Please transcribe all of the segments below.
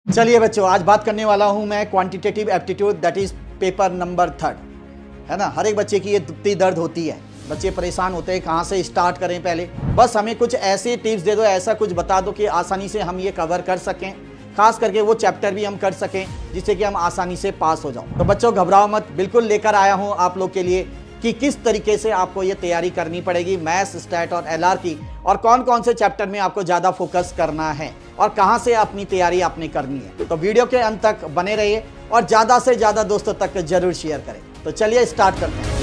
चलिए बच्चों, आज बात करने वाला हूं मैं quantitative aptitude, that is paper number 3, है ना। हर एक बच्चे की ये दुखती दर्द होती है, बच्चे परेशान होते हैं कहाँ से स्टार्ट करें। पहले बस हमें कुछ ऐसी टिप्स दे दो, ऐसा कुछ बता दो कि आसानी से हम ये कवर कर सकें, खास करके वो चैप्टर भी हम कर सकें जिससे कि हम आसानी से पास हो जाओ। तो बच्चों घबराओ मत, बिल्कुल लेकर आया हूँ आप लोग के लिए कि किस तरीके से आपको ये तैयारी करनी पड़ेगी मैथ्स, स्टैट और एलआर की, और कौन कौन से चैप्टर में आपको ज़्यादा फोकस करना है और कहाँ से अपनी तैयारी आपने करनी है। तो वीडियो के अंत तक बने रहिए और ज़्यादा से ज़्यादा दोस्तों तक जरूर शेयर करें। तो चलिए स्टार्ट करते हैं।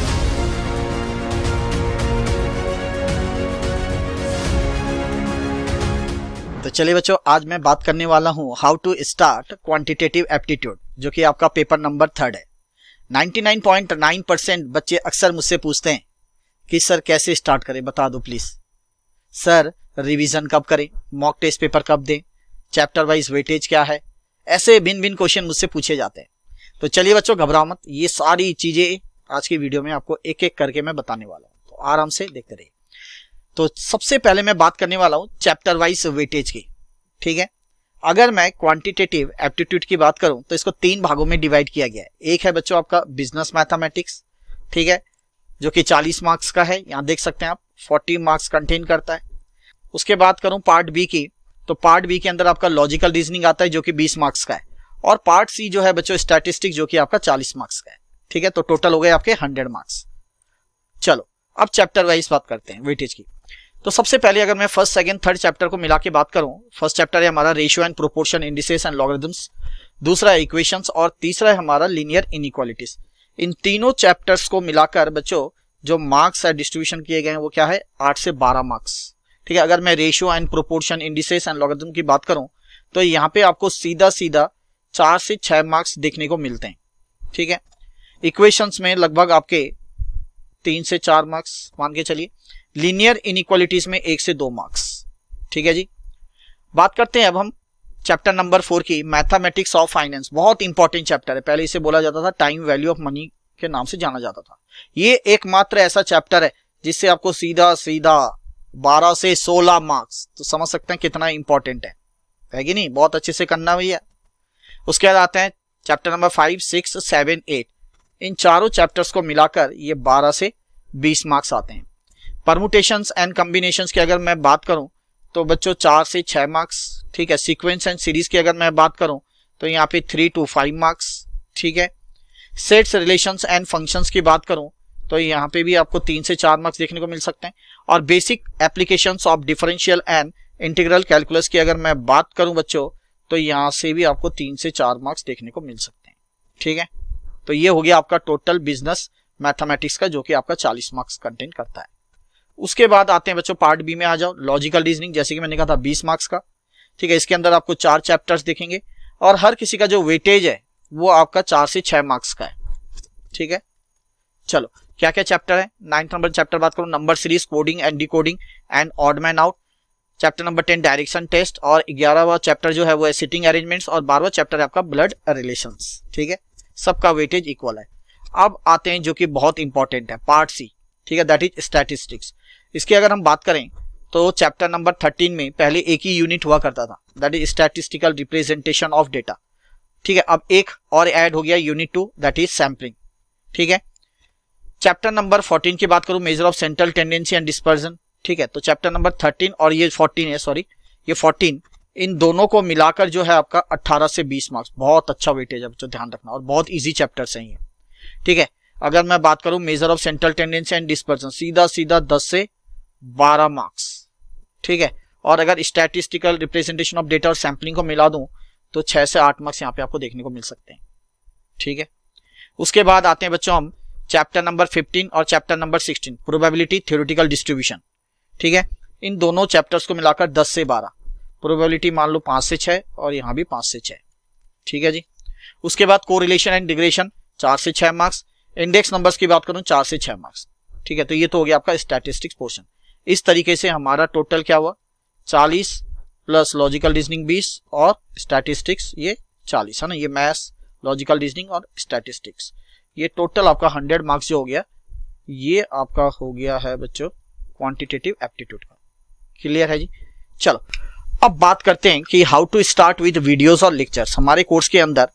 तो चलिए बच्चों, आज मैं बात करने वाला हूँ how to start quantitative aptitude, जो कि आपका पेपर नंबर 3 है। 99.9% बच्चे अक्सर मुझसे पूछते हैं कि सर कैसे स्टार्ट करें, बता दो प्लीज। सर रिवीजन कब करें, मॉक टेस्ट पेपर कब दें, चैप्टर वाइज वेटेज क्या है, ऐसे भिन्न भिन्न क्वेश्चन मुझसे पूछे जाते हैं। तो चलिए बच्चों घबराओ मत, ये सारी चीजें आज की वीडियो में आपको एक एक करके मैं बताने वाला हूँ, तो आराम से देखते रहिए। तो सबसे पहले मैं बात करने वाला हूँ चैप्टर वाइज वेटेज की, ठीक है। अगर मैं क्वांटिटेटिव एप्टीट्यूड की बात करूं तो इसको 3 भागों में डिवाइड किया गया है। एक है बच्चों आपका बिजनेस मैथमेटिक्स, ठीक है, जो कि 40 मार्क्स का है, यहां देख सकते हैं आप 40 मार्क्स कंटेन करता है। उसके बाद करूं पार्ट बी की, तो पार्ट बी के अंदर आपका लॉजिकल रीजनिंग आता है जो कि 20 मार्क्स का है, और पार्ट सी जो है बच्चों स्टैटिस्टिक्स, जो कि आपका 40 मार्क्स का है, ठीक है। तो टोटल हो गए आपके 100 मार्क्स। चलो अब चैप्टर वाइज बात करते हैं वेटेज की। तो सबसे पहले अगर मैं फर्स्ट, सेकंड, थर्ड चैप्टर को मिला के बात करूं, फर्स्ट चैप्टर है हमारा ratio and proportion, indices and logarithms, दूसरा है इक्वेशंस, और तीसरा है हमारा लीनियर इनइक्वालिटीज। इन तीनों चैप्टर्स को मिलाकर बच्चों जो मार्क्स है डिस्ट्रीब्यूशन किए गए हैं वो क्या है, 8 से 12 मार्क्स, ठीक है। अगर मैं ratio and proportion, indices and logarithm की बात करूं तो यहाँ पे आपको सीधा सीधा 4 से 6 मार्क्स देखने को मिलते हैं, ठीक है। इक्वेशंस में लगभग आपके 3 से 4 मार्क्स मान के चलिए, लीनियर इनइक्वालिटीज में 1 से 2 मार्क्स, ठीक है जी। बात करते हैं अब हम चैप्टर नंबर 4 की, मैथमेटिक्स ऑफ फाइनेंस। बहुत इंपॉर्टेंट चैप्टर है, पहले इसे बोला जाता था टाइम वैल्यू ऑफ मनी के नाम से जाना जाता था। ये एकमात्र ऐसा चैप्टर है जिससे आपको सीधा सीधा 12 से 16 मार्क्स, तो समझ सकते हैं कितना इंपॉर्टेंट है कि नहीं। बहुत अच्छे से करना भैया। उसके बाद आते हैं चैप्टर नंबर 5, 6, 7, 8। इन चारों चैप्टर्स को मिलाकर ये 12 से 20 मार्क्स आते हैं। परमुटेशंस एंड कॉम्बिनेशंस की अगर मैं बात करूं तो बच्चों 4 से 6 मार्क्स, ठीक है। सीक्वेंस एंड सीरीज की अगर मैं बात करूं तो यहाँ पे 3 to 5 मार्क्स, ठीक है। सेट्स, रिलेशंस एंड फंक्शंस की बात करूं तो यहाँ पे भी आपको 3 से 4 मार्क्स देखने को मिल सकते हैं। और basic applications of differential and integral calculus की अगर मैं बात करूं बच्चों तो यहाँ से भी आपको 3 से 4 मार्क्स देखने को मिल सकते हैं, ठीक है। तो ये हो गया आपका टोटल बिजनेस मैथमेटिक्स का, जो कि आपका 40 मार्क्स कंटेन करता है। उसके बाद आते हैं बच्चों पार्ट बी में आ जाओ, लॉजिकल रीजनिंग, जैसे कि मैंने कहा था 20 मार्क्स का, ठीक है। इसके अंदर आपको 4 चैप्टर्स देखेंगे और हर किसी का जो वेटेज है वो आपका 4 से 6 मार्क्स का है, ठीक है। चलो क्या क्या चैप्टर है, 9th नंबर चैप्टर बात करूं, number series, coding and decoding and odd man out. Chapter number 10 direction test, और 11वां चैप्टर जो है वो है सिटिंग अरेंजमेंट्स, और 12वां चैप्टर है आपका ब्लड रिलेशंस, ठीक है। सबका वेटेज इक्वल है। अब आते हैं जो कि बहुत इंपॉर्टेंट है, पार्ट सी, ठीक है, दैट इज स्टैटिस्टिक्स। इसकी अगर हम बात करें तो चैप्टर नंबर 13 में पहले एक ही यूनिट हुआ करता था, that is statistical representation of data, ठीक है। अब एक और ऐड हो गया यूनिट 2, दैट इज सैम्पलिंग, ठीक है। चैप्टर नंबर 14 की बात करूं, measure of central tendency and dispersion, ठीक है। तो चैप्टर नंबर 13 और ये 14 है, सॉरी ये 14, इन दोनों को मिलाकर जो है आपका 18 से 20 मार्क्स। बहुत अच्छा वेटेज है बच्चों, ध्यान रखना, और बहुत ईजी चैप्टर्स हैं ये, ठीक है। अगर मैं बात करूं measure of central tendency and dispersion, सीधा सीधा 10 से 12 मार्क्स, ठीक है। और अगर स्टैटिस्टिकल रिप्रेजेंटेशन ऑफ डेटा और सैम्पलिंग को मिला दूं तो 6 से 8 मार्क्स यहाँ पे आपको देखने को मिल सकते हैं, ठीक है। उसके बाद आते हैं बच्चों हम चैप्टर नंबर 15 और chapter number 16, probability theoretical distribution, ठीक है। इन दोनों चैप्टर्स को मिलाकर 10 से 12, प्रोबेबिलिटी मान लो 5 से 6 और यहाँ भी 5 से 6, ठीक है जी। उसके बाद कोरिलेशन एंड रिग्रेशन 4 से 6 मार्क्स, इंडेक्स नंबर्स की बात करूं 4 से 6 मार्क्स, ठीक है। तो ये तो हो गया आपका स्टैटिस्टिक्स पोर्शन। इस तरीके से हमारा टोटल क्या हुआ, 40 प्लस लॉजिकल रीजनिंग 20 और स्टैटिस्टिक्स ये 40 है ना, ये मैथ्स, लॉजिकल रीजनिंग और स्टैटिस्टिक्स, ये टोटल आपका 100 मार्क्स जो हो गया, ये आपका हो गया है बच्चों क्वांटिटेटिव एप्टीट्यूड का। क्लियर है जी। चलो अब बात करते हैं कि how to start with videos और लेक्चर्स। हमारे कोर्स के अंदर,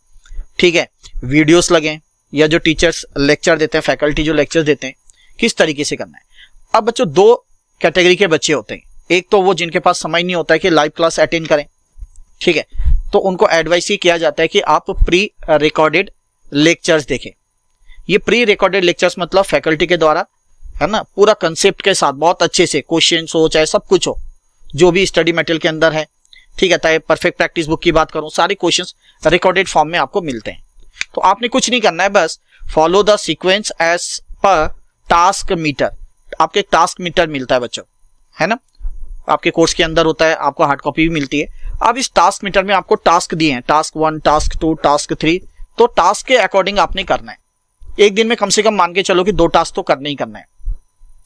ठीक है, वीडियोस लगे या जो टीचर्स लेक्चर देते हैं, फैकल्टी जो लेक्चर देते हैं, किस तरीके से करना है। अब बच्चों दो कैटेगरी के बच्चे होते हैं। एक तो वो जिनके पास समय नहीं होता है कि लाइव क्लास अटेंड करें, ठीक है, तो उनको एडवाइस ये किया जाता है कि आप प्री रिकॉर्डेड लेक्चर्स देखें। ये प्री रिकॉर्डेड लेक्चर्स मतलब फैकल्टी के द्वारा, है ना, पूरा कंसेप्ट के साथ बहुत अच्छे से क्वेश्चन हो चाहे सब कुछ हो, जो भी स्टडी मटेरियल के अंदर है, ठीक है, चाहे परफेक्ट प्रैक्टिस बुक की बात करूं, सारे क्वेश्चंस रिकॉर्डेड फॉर्म में आपको मिलते हैं। तो आपने कुछ नहीं करना है, बस follow the sequence as per task meter. आपको एक टास्क मीटर मिलता है बच्चों, है ना, आपके कोर्स के अंदर होता है, आपको हार्ड कॉपी भी मिलती है। अब इस टास्क मीटर में आपको टास्क दिए हैं, टास्क 1, टास्क 2, टास्क 3, तो टास्क के अकॉर्डिंग आपने करना है। एक दिन में कम से कम मान के चलो कि 2 टास्क तो करना ही करना है,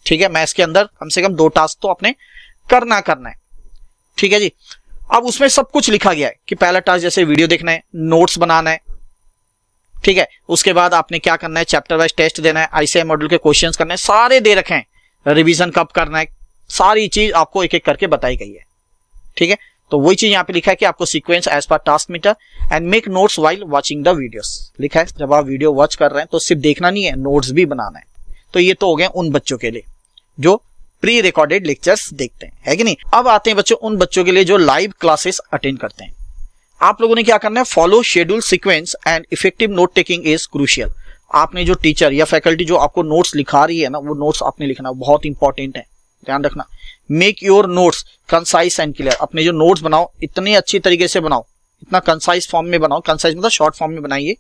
ठीक है, मैथ्स के अंदर कम से कम 2 टास्क तो आपने करना है, ठीक है जी। अब उसमें सब कुछ लिखा गया है कि पहला टास्क जैसे वीडियो देखना है, नोट्स बनाना है, ठीक है, उसके बाद आपने क्या करना है, चैप्टर वाइज टेस्ट देना है, आईसीआई मॉड्यूल के क्वेश्चंस करने हैं, सारे दे रखे हैं, रिवीजन कब करना है, सारी चीज आपको एक एक करके बताई गई है, ठीक है। तो वही चीज यहाँ पे लिखा है कि आपको sequence as per task meter and make notes while watching the videos लिखा है। जब आप वीडियो वॉच कर रहे हैं तो सिर्फ देखना नहीं है, नोट्स भी बनाना है। तो ये तो हो गए उन बच्चों के लिए जो प्री रिकॉर्डेड लेक्चर्स देखते हैं, है कि नहीं। अब आते हैं बच्चों उन बच्चों के लिए जो लाइव क्लासेस अटेंड करते हैं। आप लोगों ने क्या करना है, follow schedule sequence and effective note taking is crucial. आपने जो टीचर या फैकल्टी जो आपको नोट्स लिखा रही है ना, वो नोट्स आपने लिखना, बहुत इंपॉर्टेंट है, ध्यान रखना। Make your notes concise and clear. अपने जो नोट्स बनाओ इतने अच्छी तरीके से बनाओ, इतना कंसाइज फॉर्म में बनाओ, कंसाइज मतलब शॉर्ट फॉर्म में बनाइए,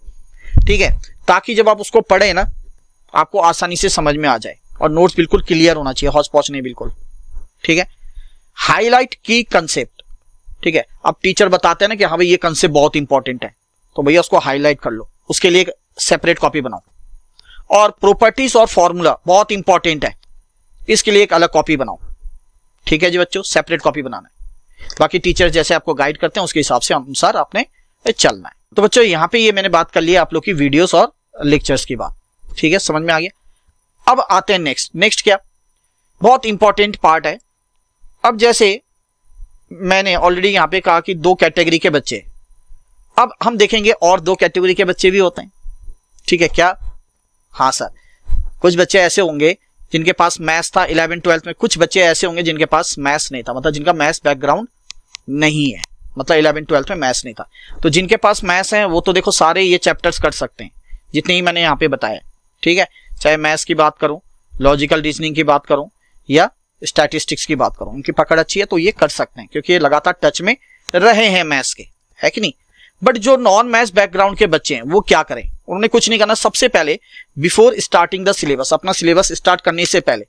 ठीक है, ताकि जब आप उसको पढ़े ना आपको आसानी से समझ में आ जाए। और नोट्स बिल्कुल क्लियर होना चाहिए, हौच पौच नहीं बिल्कुल, ठीक है। हाईलाइट की कंसेप्ट, ठीक है, अब टीचर बताते हैं ना कि हाँ भाई ये कंसेप्ट बहुत इंपॉर्टेंट है, तो भैया उसको हाईलाइट कर लो, उसके लिए एक सेपरेट कॉपी बनाओ। और प्रॉपर्टीज और फॉर्मूला बहुत इंपॉर्टेंट है, इसके लिए एक अलग कॉपी बनाओ, ठीक है जी बच्चों, सेपरेट कॉपी बनाना है। बाकी टीचर जैसे आपको गाइड करते हैं उसके हिसाब से अनुसार आपने चलना है। तो बच्चों यहाँ पे ये मैंने बात कर ली आप लोग की वीडियोस और लेक्चर्स की बात, ठीक है, समझ में आ गया। अब आते हैं नेक्स्ट क्या, बहुत इंपॉर्टेंट पार्ट है। अब जैसे मैंने ऑलरेडी यहाँ पे कहा कि 2 कैटेगरी के बच्चे, अब हम देखेंगे और 2 कैटेगरी के बच्चे भी होते हैं, ठीक है क्या, हाँ सर, कुछ बच्चे ऐसे होंगे जिनके पास मैथ्स था 11th 12th में, कुछ बच्चे ऐसे होंगे जिनके पास मैथ्स नहीं था, मतलब जिनका मैथ्स बैकग्राउंड नहीं है, मतलब 11th 12th में मैथ्स नहीं था। तो जिनके पास मैथ्स है वो तो देखो सारे ये चैप्टर्स कर सकते हैं जितने ही मैंने यहाँ पे बताया, ठीक है, चाहे मैथ्स की बात करूं, लॉजिकल रीजनिंग की बात करूं या स्टैटिस्टिक्स की बात करूं, उनकी पकड़ अच्छी है तो ये कर सकते हैं क्योंकि ये लगातार टच में रहे हैं मैथ्स के, है कि नहीं। बट जो नॉन मैथ्स बैकग्राउंड के बच्चे हैं वो क्या करें, उन्होंने कुछ नहीं करना। सबसे पहले बिफोर स्टार्टिंग द सिलेबस, अपना सिलेबस स्टार्ट करने से पहले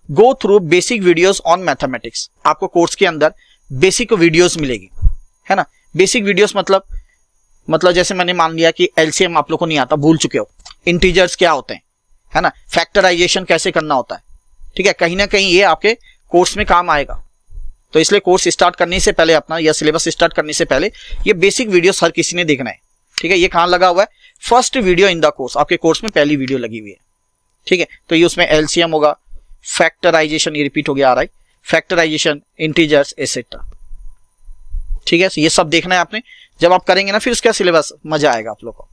go through basic videos on mathematics. आपको कोर्स के अंदर बेसिक वीडियोस मिलेगी, है ना। बेसिक वीडियोस मतलब जैसे मैंने मान लिया कि एलसीएम आप लोग को नहीं आता, भूल चुके हो, इंटीजर्स क्या होते हैं, है ना, फैक्टराइजेशन कैसे करना होता है, ठीक है, कहीं ना कहीं ये आपके कोर्स में काम आएगा। तो इसलिए कोर्स स्टार्ट करने से पहले अपना या सिलेबस स्टार्ट करने से पहले ये बेसिक वीडियोस हर किसी ने देखना है, ठीक है। ये कहां लगा हुआ है, first video in the course, आपके कोर्स में पहली वीडियो लगी हुई है, ठीक है। तो ये उसमें एलसीएम होगा, फैक्टराइजेशन, ये रिपीट हो गया आ रहा है, फैक्टराइजेशन, इंटीजर्स एसेट्रा, ठीक है। ये सब देखना है आपने, जब आप करेंगे ना फिर उसका सिलेबस मजा आएगा आप लोग को।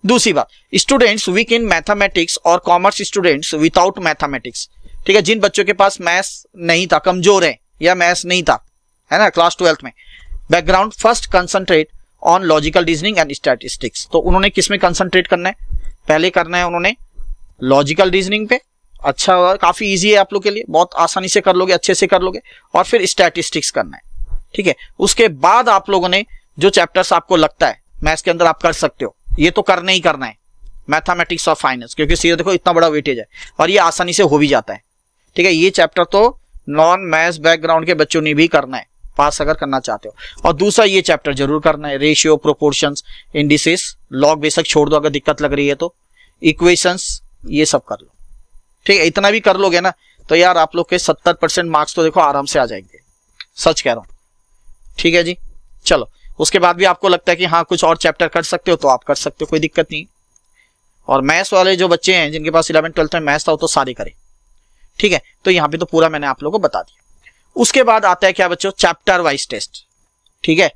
दूसरी बात, स्टूडेंट्स वीक इन मैथमेटिक्स और कॉमर्स स्टूडेंट्स विदाउट मैथमेटिक्स, ठीक है, जिन बच्चों के पास मैथ्स नहीं था, कमजोर है या मैथ्स नहीं था, है ना, क्लास 12th में background, first concentrate on logical reasoning and statistics. तो उन्होंने किस में कंसंट्रेट करना है, पहले करना है उन्होंने लॉजिकल रीजनिंग पे, अच्छा काफी इजी है आप लोग के लिए, बहुत आसानी से कर लोगे, अच्छे से कर लोगे, और फिर स्टैटिस्टिक्स करना है, ठीक है। उसके बाद आप लोगों ने जो चैप्टर्स आपको लगता है मैथ्स के अंदर आप कर सकते हो, ये तो करना ही करना है, मैथमेटिक्स और फाइनेंस, क्योंकि सीधे देखो इतना बड़ा वेटेज है और ये आसानी से हो भी जाता है, ठीक है। ये चैप्टर तो नॉन मैथ्स बैकग्राउंड के बच्चों ने भी करना है, पास अगर करना चाहते हो। और दूसरा ये चैप्टर जरूर करना है, रेशियो, प्रोपोर्शंस, इंडिसेस, लॉग बेशक छोड़ दो अगर दिक्कत लग रही है तो, इक्वेशंस, ये सब कर लो, ठीक है। इतना भी कर लोगे ना तो यार आप लोग के 70% मार्क्स तो देखो आराम से आ जाएंगे, सच कह रहा हूं, ठीक है जी। चलो उसके बाद भी आपको लगता है कि हाँ कुछ और चैप्टर कर सकते हो तो आप कर सकते हो, कोई दिक्कत नहीं। और मैथ्स वाले जो बच्चे हैं जिनके पास 11th 12th में मैथ्स था वो तो सारे करें, ठीक है। तो यहाँ पे तो पूरा मैंने आप लोगों को बता दिया। उसके बाद आता है क्या बच्चों, चैप्टर वाइज टेस्ट। ठीक है,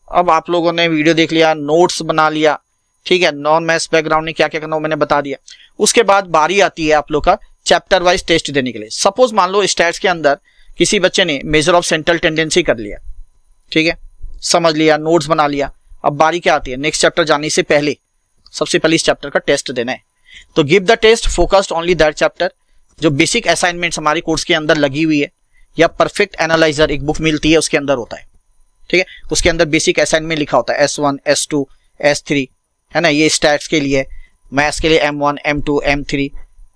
अब आप लोगों ने वीडियो देख लिया, नोट्स बना लिया, ठीक है, नॉन मैथ्स बैकग्राउंड में क्या क्या करना वो मैंने बता दिया। उसके बाद बारी आती है आप लोग का चैप्टर वाइज टेस्ट देने के लिए। सपोज मान लो स्टैट्स के अंदर किसी बच्चे ने मेजर ऑफ सेंट्रल टेंडेंसी कर लिया, ठीक है, समझ लिया, नोट्स बना लिया। अब बारी क्या आती है, नेक्स्ट चैप्टर जाने से पहले सबसे पहले इस चैप्टर का टेस्ट देना है। तो give the test focused only that chapter. जो बेसिक असाइनमेंट्स हमारे कोर्स के अंदर लगी हुई है, या परफेक्ट एनालाइजर एक बुक मिलती है उसके अंदर होता है, ठीक है, उसके अंदर बेसिक असाइनमेंट लिखा होता है S1, S2, S3, है ना, ये स्टैट्स के लिए, मैथ्स के लिए M1, M2, M3,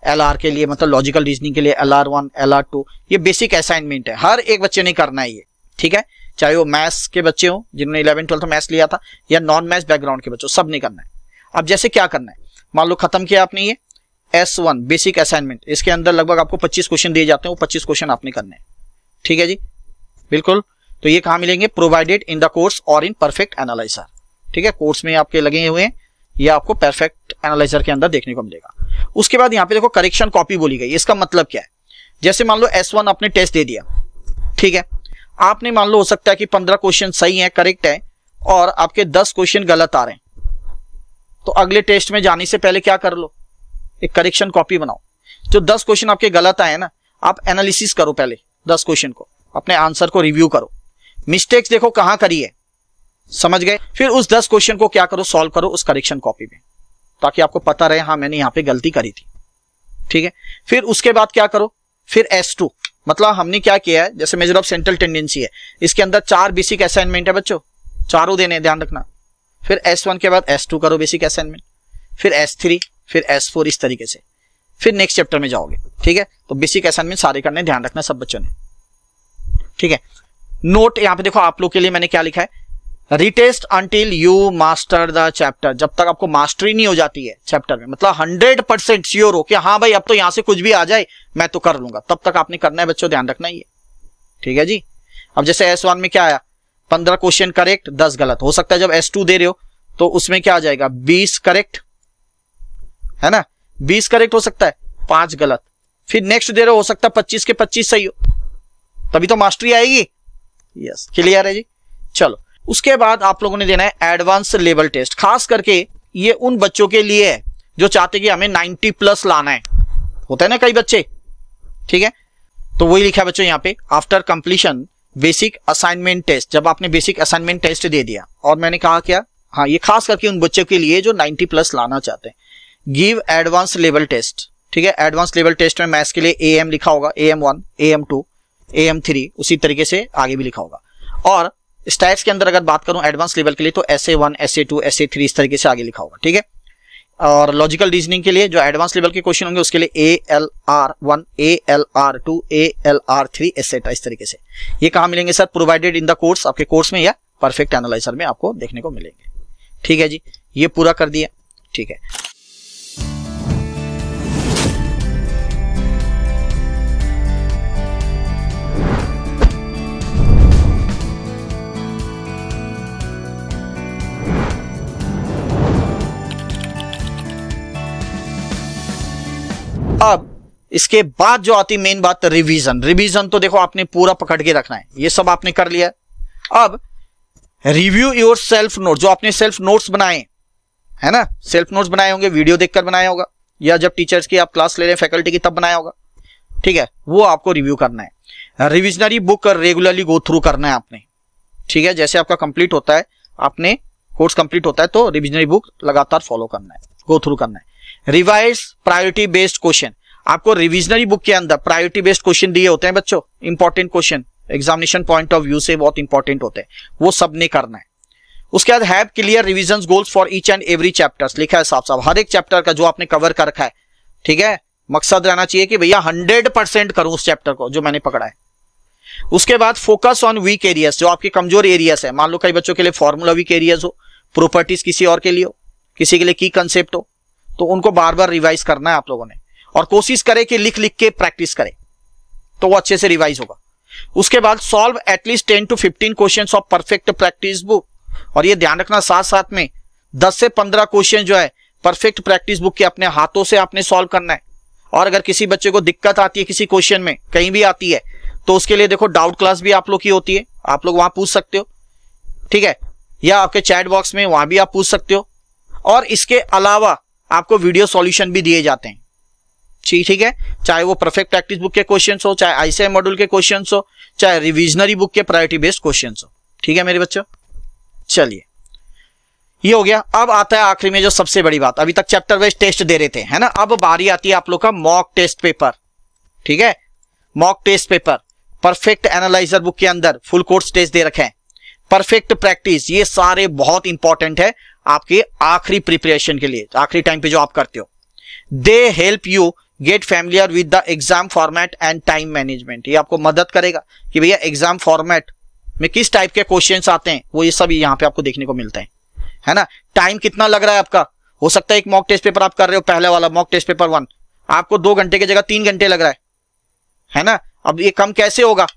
LR के लिए मतलब लॉजिकल रीजनिंग के लिए LR1, LR2, ये बेसिक असाइनमेंट है, हर एक बच्चे ने करना है ये, ठीक है, चाहे वो मैथ्स के बच्चे हो जिन्होंने 11th 12th मैथ्स लिया था, या नॉन मैथ्स बैकग्राउंड के बच्चों, सब ने करना है। अब जैसे क्या करना है, मान लो खत्म किया आपने ये S1 बेसिक असाइनमेंट, इसके अंदर लगभग आपको 25 क्वेश्चन दिए जाते हैं, वो 25 क्वेश्चन आपने करने हैं, ठीक है जी, बिल्कुल। तो ये कहाँ मिलेंगे, प्रोवाइडेड इन द कोर्स और इन परफेक्ट एनालाइजर, ठीक है, कोर्स में आपके लगे हुए हैं, ये आपको परफेक्ट एनालाइजर के अंदर देखने को मिलेगा। उसके बाद यहाँ पे देखो करेक्शन कॉपी बोली गई, इसका मतलब क्या है, जैसे मान लो S1 आपने टेस्ट दे दिया, ठीक है, आपने मान लो हो सकता है कि 15 क्वेश्चन सही है, करेक्ट है, और आपके 10 क्वेश्चन गलत आ रहे हैं, तो अगले टेस्ट में जाने से पहले क्या कर लो, एक करेक्शन कॉपी बनाओ। जो 10 क्वेश्चन आपके गलत आए ना, आप एनालिसिस करो पहले 10 क्वेश्चन को, अपने आंसर को रिव्यू करो, मिस्टेक्स देखो कहां करी है, समझ गए, फिर उस 10 क्वेश्चन को क्या करो, सॉल्व करो उस करेक्शन कॉपी में, ताकि आपको पता रहे हाँ मैंने यहां पे गलती करी थी, ठीक है। फिर उसके बाद क्या करो, फिर S2 मतलब हमने क्या किया है, जैसे मेजर ऑफ सेंट्रल टेंडेंसी है, इसके अंदर 4 बेसिक असाइनमेंट है बच्चों, चारों देने, ध्यान रखना। फिर S1 के बाद S2 करो बेसिक असाइनमेंट, फिर S3, फिर S4, इस तरीके से फिर नेक्स्ट चैप्टर में जाओगे, ठीक है। तो बेसिक असाइनमेंट सारे करने, ध्यान रखना सब बच्चों ने, ठीक है। नोट यहाँ पे देखो आप लोग के लिए मैंने क्या लिखा है, retest until you master the chapter, जब तक आपको मास्टरी नहीं हो जाती है चैप्टर में, मतलब 100% श्योर हो कि हाँ भाई अब तो यहां से कुछ भी आ जाए मैं तो कर लूंगा, तब तक आपने करना है बच्चों, ध्यान रखना ही है, ठीक है जी। अब जैसे S1 में क्या आया, 15 क्वेश्चन करेक्ट, 10 गलत, हो सकता है जब S2 दे रहे हो तो उसमें क्या आ जाएगा, 20 करेक्ट, है ना, 20 करेक्ट हो सकता है, 5 गलत, फिर नेक्स्ट दे रहे हो सकता है 25 के 25 सही हो, तभी तो मास्टरी आएगी। यस, क्लियर है जी। चलो उसके बाद आप लोगों ने देना है एडवांस लेवल टेस्ट, खास करके ये उन बच्चों के लिए है जो चाहते कि हमें 90+ लाना है, होता है ना कई बच्चे, ठीक है। तो वही लिखा है बच्चों यहाँ पे, after completion basic assignment test, जब आपने बेसिक असाइनमेंट टेस्ट दे दिया, और मैंने कहा क्या, हाँ ये खास करके उन बच्चों के लिए जो 90+ लाना चाहते हैं, गिव एडवांस लेवल टेस्ट, ठीक है। एडवांस लेवल टेस्ट में मैथ्स के लिए AM लिखा होगा, AM1, AM2, AM3, उसी तरीके से आगे भी लिखा होगा। और स्टैट्स के अंदर अगर बात करूं एडवांस लेवल के लिए तो SA1, SA2, SA3 इस तरीके से आगे लिखा होगा, ठीक है। और लॉजिकल रीजनिंग के लिए जो एडवांस लेवल के क्वेश्चन होंगे उसके लिए ALR1, ALR2, ALR3 एसेट्रा, इस तरीके से। ये कहां मिलेंगे sir, provided in the course, आपके कोर्स में या परफेक्ट एनालाइजर में आपको देखने को मिलेंगे, ठीक है जी। ये पूरा कर दिया, ठीक है। अब इसके बाद जो आती मेन बात, रिवीजन तो देखो आपने पूरा पकड़ के रखना है, ये सब आपने कर लिया। अब रिव्यू योर सेल्फ नोट, जो आपने सेल्फ नोट्स बनाए है ना, सेल्फ नोट्स बनाए होंगे, वीडियो देखकर बनाया होगा, या जब टीचर्स की आप क्लास ले रहे हैं फैकल्टी की तब बनाया होगा, ठीक है, वो आपको रिव्यू करना है। Revisionary book regularly go through करना है आपने, ठीक है। जैसे आपका कंप्लीट होता है, आपने कोर्स कंप्लीट होता है तो रिविजनरी बुक लगातार फॉलो करना है, गो थ्रू करना है। रिवाइज प्रायोरिटी बेस्ड क्वेश्चन, आपको रिविजनरी बुक के अंदर प्रायोरिटी बेस्ड क्वेश्चन दिए होते हैं बच्चों, important question, examination point of view से बहुत इंपॉर्टेंट होते हैं, वो सब ने करना है। उसके बाद have clear revision goals for each and every chapters, लिखा है साफ साफ, हर एक चैप्टर का जो आपने कवर कर रखा है, ठीक है, मकसद रहना चाहिए कि भैया 100% करूं उस चैप्टर को जो मैंने पकड़ा है। उसके बाद फोकस ऑन वीक एरियाज, जो आपके कमजोर एरियाज है, मान लो कई बच्चों के लिए फॉर्मूला वीक एरियाज हो, प्रॉपर्टीज किसी और के लिए हो, किसी के लिए की कंसेप्ट हो, तो उनको बार बार रिवाइज करना है आप लोगों ने, और कोशिश करें कि लिख लिख के प्रैक्टिस करें तो वो अच्छे से रिवाइज होगा। उसके बाद solve at least 10 to 15 questions of perfect practice book, और ये ध्यान रखना साथ साथ में 10 से 15 क्वेश्चन जो है परफेक्ट प्रैक्टिस बुक के अपने हाथों से आपने सॉल्व करना है। और अगर किसी बच्चे को दिक्कत आती है किसी क्वेश्चन में, कहीं भी आती है, तो उसके लिए देखो डाउट क्लास भी आप लोग की होती है, आप लोग वहां पूछ सकते हो, ठीक है, या आपके चैट बॉक्स में वहां भी आप पूछ सकते हो। और इसके अलावा आपको वीडियो सॉल्यूशन भी दिए जाते हैं, ठीक है, चाहे वो परफेक्ट प्रैक्टिस बुक के क्वेश्चंस हो, चाहे आईसीआई मॉड्यूल के क्वेश्चंस हो, चाहे रिविजनरी बुक के प्रायोरिटी बेस्ड क्वेश्चंस हो। ठीक है मेरे बच्चों, चलिए ये हो गया। अब आता है आखिरी में जो सबसे बड़ी बात, अभी तक चैप्टर वाइज टेस्ट दे रहे थे, है ना, अब बारी आती है आप लोग का मॉक टेस्ट पेपर। ठीक है, mock test paper perfect analyser book के अंदर फुल कोर्स टेस्ट दे रखे हैं, परफेक्ट प्रैक्टिस, ये सारे बहुत इंपॉर्टेंट है आपके आखिरी प्रिपरेशन के लिए, आखिरी टाइम पे जो आप करते हो। They help you get familiar with the exam format and time management. ये आपको मदद करेगा कि भैया एग्जाम फॉर्मेट में किस टाइप के क्वेश्चंस आते हैं, वो ये सब यहाँ पे आपको देखने को मिलता है ना। टाइम कितना लग रहा है आपका, हो सकता है एक मॉक टेस्ट पेपर आप कर रहे हो, पहले वाला मॉक टेस्ट पेपर 1 आपको 2 घंटे की जगह 3 घंटे लग रहा है ना। अब ये कम कैसे होगा,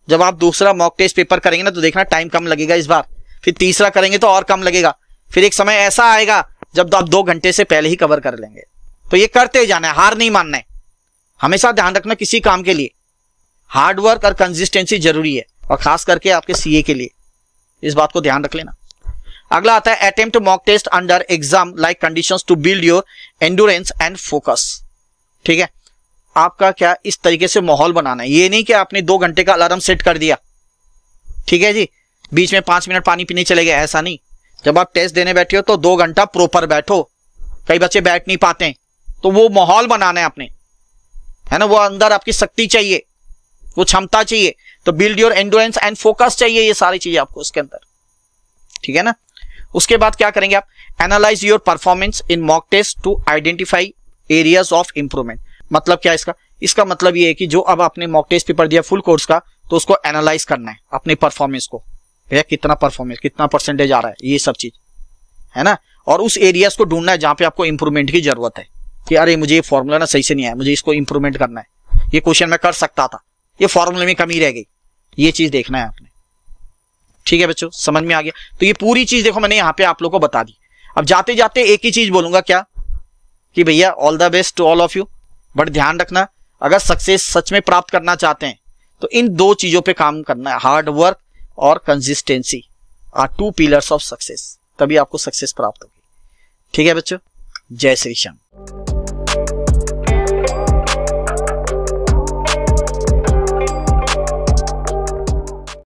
जब आप दूसरा मॉक टेस्ट पेपर करेंगे ना तो देखना टाइम कम लगेगा इस बार, फिर तीसरा करेंगे तो और कम लगेगा, फिर एक समय ऐसा आएगा जब आप 2 घंटे से पहले ही कवर कर लेंगे। तो ये करते जाना है, हार नहीं मानना है, हमेशा ध्यान रखना किसी काम के लिए हार्डवर्क और कंसिस्टेंसी जरूरी है, और खास करके आपके सीए के लिए इस बात को ध्यान रख लेना। अगला आता है attempt mock test under exam like conditions to build your endurance and focus. ठीक है, आपका क्या इस तरीके से माहौल बनाना है, ये नहीं कि आपने 2 घंटे का अलार्म सेट कर दिया, ठीक है जी, बीच में 5 मिनट पानी पीने चले गए, ऐसा नहीं। जब आप टेस्ट देने बैठे हो तो 2 घंटा प्रॉपर बैठो, कई बच्चे बैठ नहीं पाते हैं, तो वो माहौल बनाना है आपने, है ना, वो अंदर आपकी शक्ति चाहिए, वो क्षमता चाहिए, तो build your endurance and focus चाहिए, ये सारी चीजें आपको उसके अंदर, ठीक है ना। उसके बाद क्या करेंगे आप, analyse your performance in mock test to identify areas of improvement. मतलब क्या इसका मतलब ये है कि जो अब आपने मॉक टेस्ट पेपर दिया फुल कोर्स का, तो उसको एनालाइज करना है अपने परफॉर्मेंस को, भैया कितना परफॉर्मेंस, कितना परसेंटेज आ रहा है, ये सब चीज है ना। और उस एरियाज को ढूंढना है जहां पे आपको इंप्रूवमेंट की जरूरत है, कि अरे मुझे ये फॉर्मूला ना सही से नहीं आया, मुझे इसको इंप्रूवमेंट करना है, ये क्वेश्चन मैं कर सकता था, ये फॉर्मूले में कमी रह गई, ये चीज देखना है आपने। ठीक है बच्चों, समझ में आ गया। तो ये पूरी चीज देखो मैंने यहाँ पे आप लोगों को बता दी। अब जाते जाते एक ही चीज बोलूंगा, क्या कि भैया all the best to all of you, but ध्यान रखना अगर सक्सेस सच में प्राप्त करना चाहते हैं तो इन 2 चीजों पे काम करना है, हार्ड वर्क और consistency are 2 pillars of success, तभी आपको सक्सेस प्राप्त होगी। ठीक है बच्चों, जय श्री श्याम।